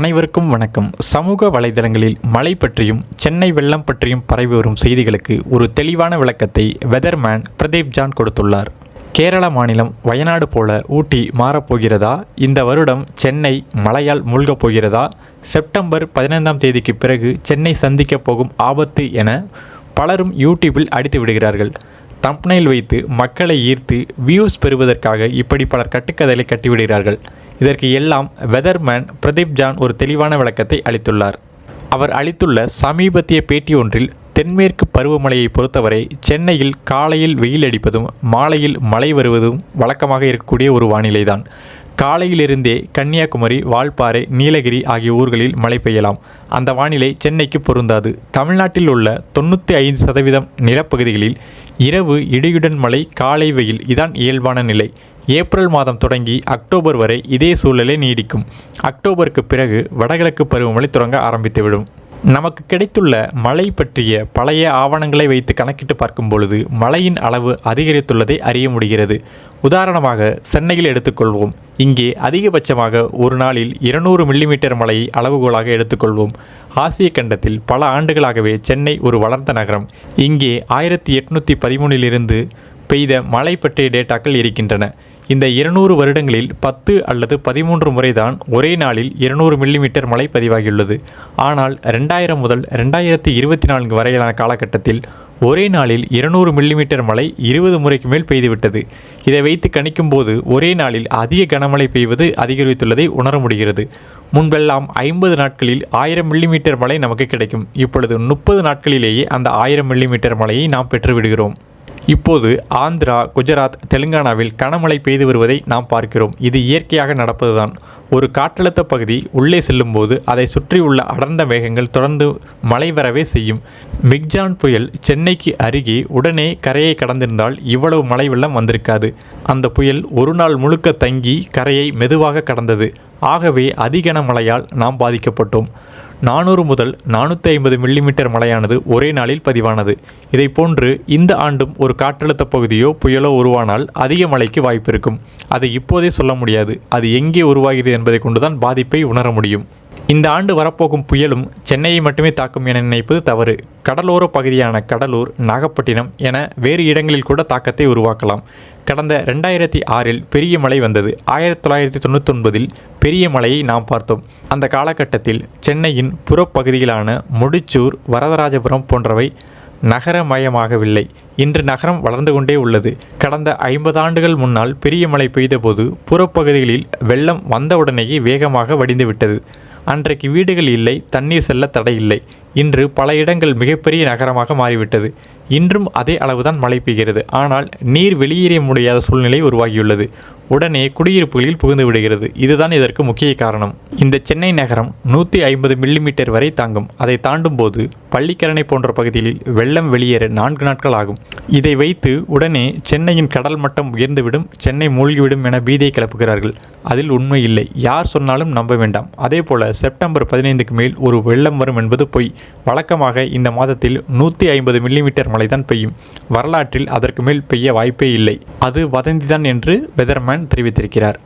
அனைவருக்கும் வணக்கம். சமூக வலைதளங்களில் மழை பற்றியும் சென்னை வெள்ளம் பற்றியும் பரவி வரும் செய்திகளுக்கு ஒரு தெளிவான விளக்கத்தை வெதர்மேன் பிரதீப் ஜான் கொடுத்துள்ளார். கேரள மாநிலம் வயநாடு போல ஊட்டி மாறப்போகிறதா? இந்த வருடம் சென்னை மழையால் மூழ்கப் போகிறதா? செப்டம்பர் 15ஆம் தேதிக்கு பிறகு சென்னை சந்திக்கப் போகும் ஆபத்து என பலரும் யூடியூபில் அடித்து விடுகிறார்கள். தம்ப்நெயில் வைத்து மக்களை ஈர்த்து வியூஸ் பெறுவதற்காக இப்படி பலர் கட்டுக்கதைகளை கட்டிவிடுகிறார்கள். இதற்கு எல்லாம் வெதர்மேன் பிரதீப் ஜான் ஒரு தெளிவான விளக்கத்தை அளித்துள்ளார். அவர் அளித்துள்ள சமீபத்திய பேட்டி ஒன்றில் தென்மேற்கு பருவமழையை பொறுத்தவரை சென்னையில் காலையில் வெயில் அடிப்பதும் மாலையில் மழை வருவதும் வழக்கமாக இருக்கக்கூடிய ஒரு வானிலைதான். காலையிலிருந்தே கன்னியாகுமரி, வால்பாறை, நீலகிரி ஆகிய ஊர்களில் மழை பெய்யலாம். அந்த வானிலை சென்னைக்கு பொருந்தாது. தமிழ்நாட்டில் உள்ள 95% நிலப்பகுதிகளில் இரவு இடியுடன் மழை, காலை வெயில் இதான் இயல்பான நிலை. ஏப்ரல் மாதம் தொடங்கி அக்டோபர் வரை இதே சூழ்நிலை நீடிக்கும். அக்டோபருக்கு பிறகு வடகிழக்கு பருவமழை தொடங்க ஆரம்பித்துவிடும். நமக்கு கிடைத்துள்ள மழை பற்றிய பழைய ஆவணங்களை வைத்து கணக்கிட்டு பார்க்கும் பொழுது மழையின் அளவு அதிகரித்துள்ளதை அறிய முடிகிறது. உதாரணமாக சென்னையில் எடுத்துக்கொள்வோம். இங்கே அதிகபட்சமாக ஒரு நாளில் 200 மில்லிமீட்டர் மழையை அளவுகோலாக எடுத்துக்கொள்வோம். ஆசிய கண்டத்தில் பல ஆண்டுகளாகவே சென்னை ஒரு வளர்ந்த நகரம். இங்கே 1813 பெய்த மழை பற்றிய டேட்டாக்கள் இருக்கின்றன. இந்த 200 வருடங்களில் 10 அல்லது 13 முறைதான் ஒரே நாளில் 200 மில்லிமீட்டர் மழை பதிவாகியுள்ளது. ஆனால் 2000 முதல் 2024 வரையிலான காலகட்டத்தில் ஒரே நாளில் 200 மில்லிமீட்டர் மழை 20 முறைக்கு மேல் பெய்துவிட்டது. இதை வைத்து கணிக்கும் போது ஒரே நாளில் அதிக கனமழை பெய்வது அதிகரித்துள்ளதை உணர முடிகிறது. முன்பெல்லாம் 50 நாட்களில் 1000 மில்லிமீட்டர் மழை நமக்கு கிடைக்கும். இப்பொழுது 30 நாட்களிலேயே அந்த 1000 மில்லிமீட்டர் மழையை நாம் பெற்றுவிடுகிறோம். இப்போது ஆந்திரா, குஜராத், தெலுங்கானாவில் கனமழை பெய்து வருவதை நாம் பார்க்கிறோம். இது இயற்கையாக நடப்பதுதான். ஒரு காற்றழுத்த பகுதி உள்ளே செல்லும்போது அதை சுற்றி உள்ள அடர்ந்த மேகங்கள் தொடர்ந்து மழை வரவே செய்யும். மிக்ஜான் புயல் சென்னைக்கு அருகே உடனே கரையை கடந்திருந்தால் இவ்வளவு மழை வெள்ளம் வந்திருக்காது. அந்த புயல் ஒரு நாள் முழுக்க தங்கி கரையை மெதுவாக கடந்தது. ஆகவே அதிகன மழையால் நாம் பாதிக்கப்பட்டோம். 400 முதல் 450 மில்லிமீட்டர் மழையானது ஒரே நாளில் பதிவானது. இதைப்போன்று இந்த ஆண்டும் ஒரு காற்றழுத்த பகுதியோ புயலோ உருவானால் அதிக மழைக்கு வாய்ப்பு இருக்கும். அதை இப்போதே சொல்ல முடியாது. அது எங்கே உருவாகிறது என்பதை கொண்டுதான் பாதிப்பை உணர முடியும். இந்த ஆண்டு வரப்போகும் புயலும் சென்னையை மட்டுமே தாக்கும் என நினைப்பது தவறு. கடலோர பகுதியான கடலூர், நாகப்பட்டினம் என வேறு இடங்களில் கூட தாக்கத்தை உருவாக்கலாம். கடந்த 2006இல் பெரிய மழை வந்தது. 1999இல் பெரிய மழையை நாம் பார்த்தோம். அந்த காலகட்டத்தில் சென்னையின் புறப்பகுதிகளான முடிச்சூர், வரதராஜபுரம் போன்றவை நகரமயமாகவில்லை. இன்று நகரம் வளர்ந்து கொண்டே உள்ளது. கடந்த 50 ஆண்டுகள் முன்னால் பெரிய மழை பெய்தபோது புறப்பகுதிகளில் வெள்ளம் வந்தவுடனேயே வேகமாக வடிந்துவிட்டது. அன்றைக்கு வீடுகள் இல்லை, தண்ணீர் செல்ல தடை இல்லை. இன்று பல இடங்கள் மிகப்பெரிய நகரமாக மாறிவிட்டது. இன்றும் அதே அளவுதான் மழை பெய்கிறது. ஆனால் நீர் வெளியேற முடியாத சூழ்நிலை உருவாகியுள்ளது. உடனே குடியிருப்புகளில் புகுந்து விடுகிறது. இதுதான் இதற்கு முக்கிய காரணம். இந்த சென்னை நகரம் 150 மில்லிமீட்டர் வரை தாங்கும். அதை தாண்டும் போது பள்ளிக்கரணை போன்ற பகுதிகளில் வெள்ளம் வெளியேற 4 நாட்கள் ஆகும். இதை வைத்து உடனே சென்னையின் கடல் மட்டம் உயர்ந்துவிடும், சென்னை மூழ்கிவிடும் என பீதியை கிளப்புகிறார்கள். அதில் உண்மை இல்லை. யார் சொன்னாலும் நம்ப வேண்டாம். அதேபோல செப்டம்பர் 15க்கு மேல் ஒரு வெள்ளம் வரும் என்பது பொய். வழக்கமாக இந்த மாதத்தில் 150 மில்லிமீட்டர் மழைதான் பெய்யும். வரலாற்றில் அதற்கு மேல் பெய்ய வாய்ப்பே இல்லை. அது வதந்திதான் என்று வெதர்மேன் தெரிவித்திருக்கிறார்.